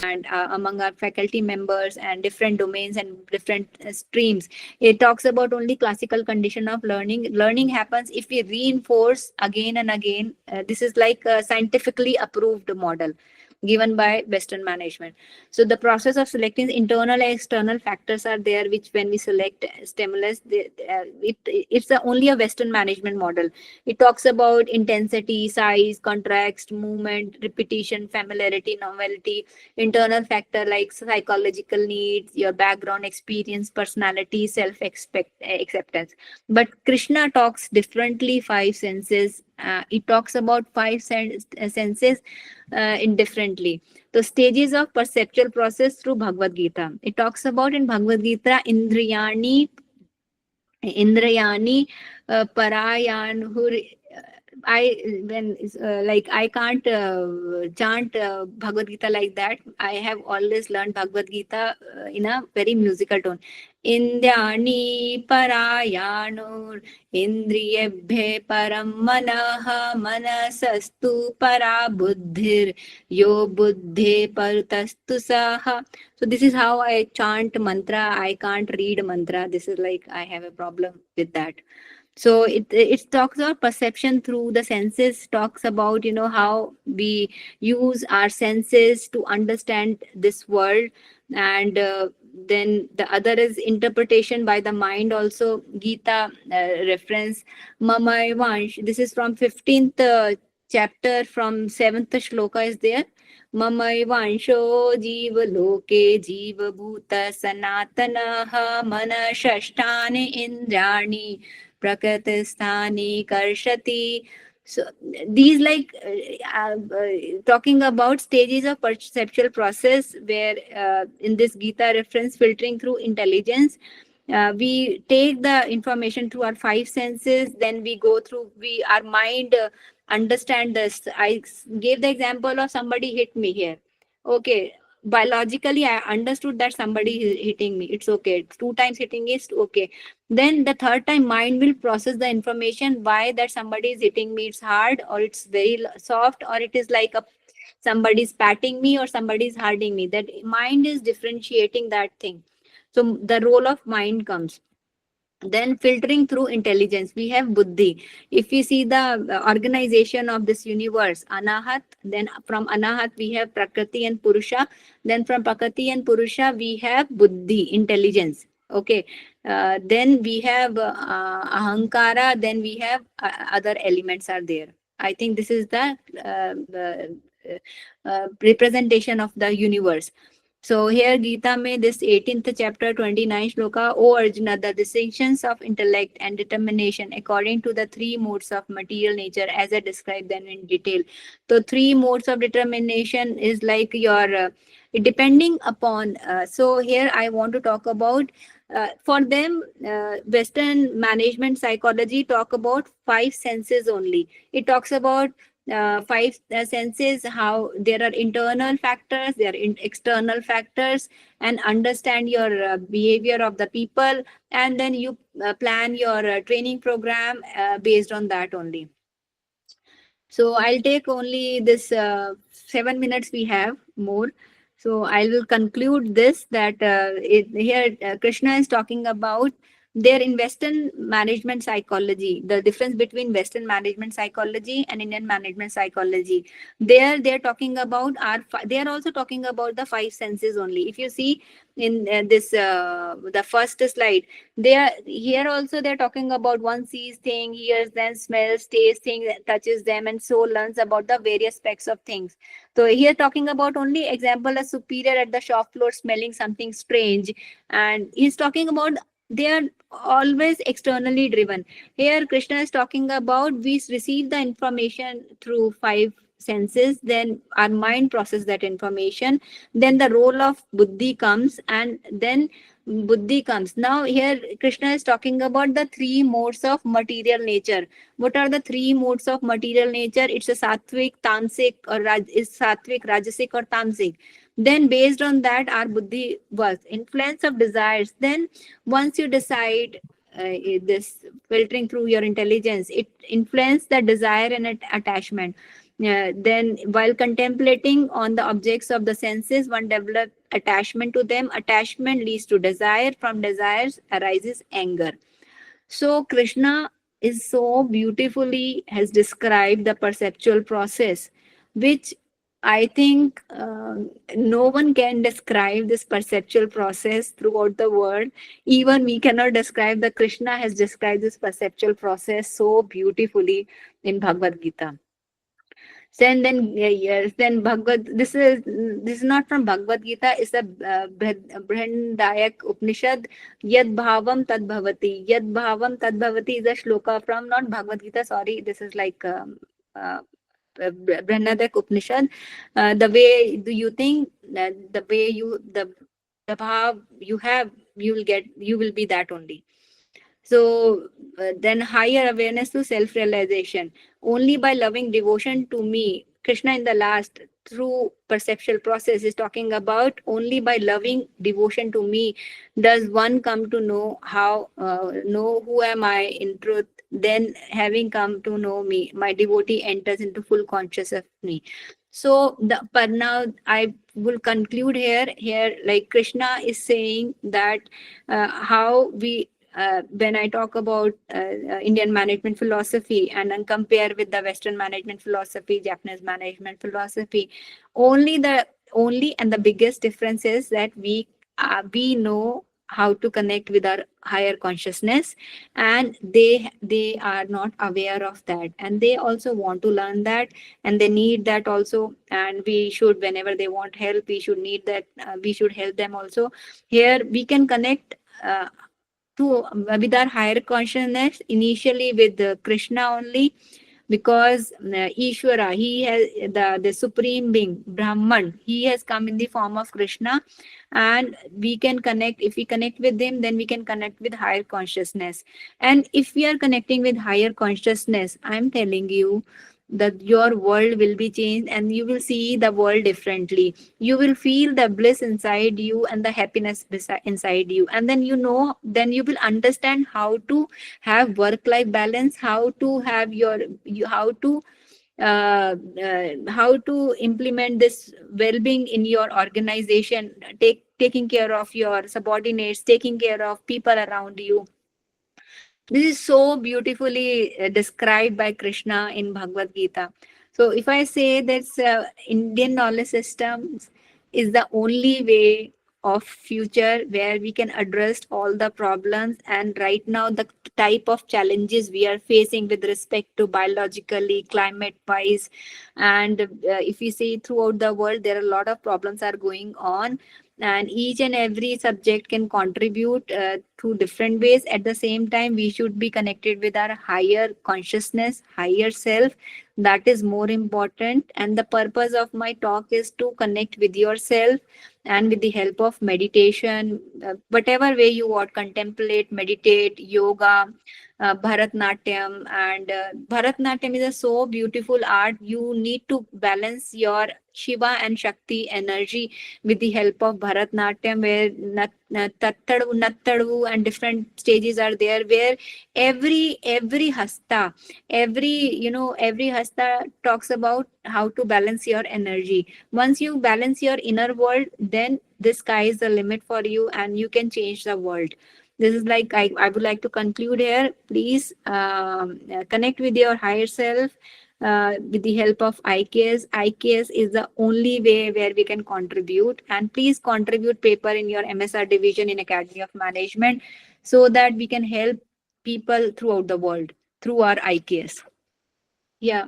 and among our faculty members and different domains and different streams. It talks about only classical condition of learning. Learning happens if we reinforce again and again. This is like a scientifically approved model given by Western management. So the process of selecting internal and external factors are there, which when we select stimulus, it's only a Western management model. It talks about intensity, size, contrast, movement, repetition, familiarity, novelty, internal factor like psychological needs, your background experience, personality, acceptance. But Krishna talks differently, five senses. It talks about senses indifferently. The stages of perceptual process through Bhagavad Gita. It talks about in Bhagavad Gita, Indrayani Parayan. I can't chant Bhagavad Gita like that. I have always learned Bhagavad Gita in a very musical tone. Indyani Parayanur Indriyebhe Param Manaha Manasastu Para Buddhir Yo Buddhe Parutastu Saha. So this is how I chant mantra. I can't read mantra. This is like I have a problem with that. So it talks about perception through the senses, talks about how we use our senses to understand this world. And then the other is interpretation by the mind. Also Gita reference Mamai Vansh. This is from 15th chapter, from 7th shloka is there. Mamai Vansho Jiva Loke Jiva Bhuta Sanatanaha Mana Shashtani Indrani Prakritisthani Karshati. So these talking about stages of perceptual process, where in this Gita reference, filtering through intelligence, we take the information through our five senses, then we go through, our mind understand this. I gave the example of somebody hit me here. Okay, biologically I understood that somebody is hitting me. It's okay. Two times hitting is okay. Then the third time mind will process the information why that somebody is hitting me. It's hard, or it's very soft, or it is like a somebody is patting me, or somebody is hurting me. That mind is differentiating that thing. So the role of mind comes. Then filtering through intelligence, we have buddhi. If we see the organization of this universe, anahat, then from anahat we have prakriti and purusha, then from prakriti and purusha we have buddhi, intelligence. Okay, then we have ahankara, then we have other elements are there. I think this is the representation of the universe. So here Gita mein this 18th chapter 29th shloka, O Arjuna, the distinctions of intellect and determination according to the three modes of material nature as I described them in detail. So three modes of determination is like your depending upon. So here I want to talk about for them Western management psychology talk about five senses only. It talks about five senses, how there are internal factors, there are external factors, and understand your behavior of the people, and then you plan your training program based on that only. So I'll take only this 7 minutes we have more. So I will conclude this that here Krishna is talking about there in Western management psychology, the difference between Western management psychology and Indian management psychology. There they're talking about they are also talking about the five senses only. If you see in this the first slide, they are here also they're talking about one sees thing, hears them, smells, tastes things, touches them, and so learns about the various aspects of things. So here talking about only example a superior at the shop floor smelling something strange, and he's talking about they are always externally driven. Here Krishna is talking about we receive the information through five senses, then our mind process that information, then the role of buddhi comes, and then buddhi comes. Now here Krishna is talking about the three modes of material nature. What are the three modes of material nature? It's a sattvic, tamasic, or is sattvic, rajasic, or tamasic. Then based on that our buddhi works. Influence of desires, then once you decide this filtering through your intelligence, it influences the desire and attachment. Then while contemplating on the objects of the senses, one develops attachment to them. Attachment leads to desire. From desires arises anger. So Krishna is so beautifully has described the perceptual process, which I think no one can describe this perceptual process throughout the world. Even we cannot describe. The Krishna has described this perceptual process so beautifully in Bhagavad Gita. Then yes, then Bhagavad. This is not from Bhagavad Gita. It's a Brihandayak Upanishad. Yad bhavam tad bhavati. Yad bhavam tad bhavati is a shloka from not Bhagavad Gita. Sorry, this is like Brihandayak Upanishad. The way do you think, the way the bhav you have, you will be that only. So then higher awareness to self-realization. Only by loving devotion to me, Krishna in the last, through perceptual process, is talking about only by loving devotion to me does one come to know know who am I in truth. Then having come to know me, my devotee enters into full consciousness of me. So but now I will conclude here. Here, like Krishna is saying that how we when I talk about Indian management philosophy and then compare with the Western management philosophy, Japanese management philosophy, only and the biggest difference is that we know how to connect with our higher consciousness, and they are not aware of that, and they also want to learn that, and they need that also. And we should, whenever they want help, we should need that, we should help them also. Here we can connect to with our higher consciousness initially with Krishna only, because Ishvara, he has the supreme being Brahman, he has come in the form of Krishna, and we can connect. If we connect with him, then we can connect with higher consciousness. And if we are connecting with higher consciousness, I'm telling you that your world will be changed, and you will see the world differently. You will feel the bliss inside you and the happiness inside you, and then then you will understand how to have work life balance, how to have how to implement this well-being in your organization, taking care of your subordinates, taking care of people around you. This is so beautifully described by Krishna in Bhagavad Gita. So if I say that Indian knowledge systems is the only way of future where we can address all the problems, and right now the type of challenges we are facing with respect to biologically, climate wise, and if we see throughout the world, there are a lot of problems are going on, and each and every subject can contribute through different ways. At the same time, we should be connected with our higher consciousness, higher self. That is more important, and the purpose of my talk is to connect with yourself, and with the help of meditation, whatever way you want, contemplate, meditate, yoga, Bharatnatyam. And Bharatnatyam is a so beautiful art. You need to balance your Shiva and Shakti energy with the help of Bharatnatyam, where Nattadu and different stages are there, where every hasta, every hasta talks about how to balance your energy. Once you balance your inner world, then the sky is the limit for you, and you can change the world. This is like I would like to conclude here. Please connect with your higher self with the help of IKS. IKS is the only way where we can contribute. And please contribute paper in your MSR division in Academy of Management, so that we can help people throughout the world through our IKS. Yeah.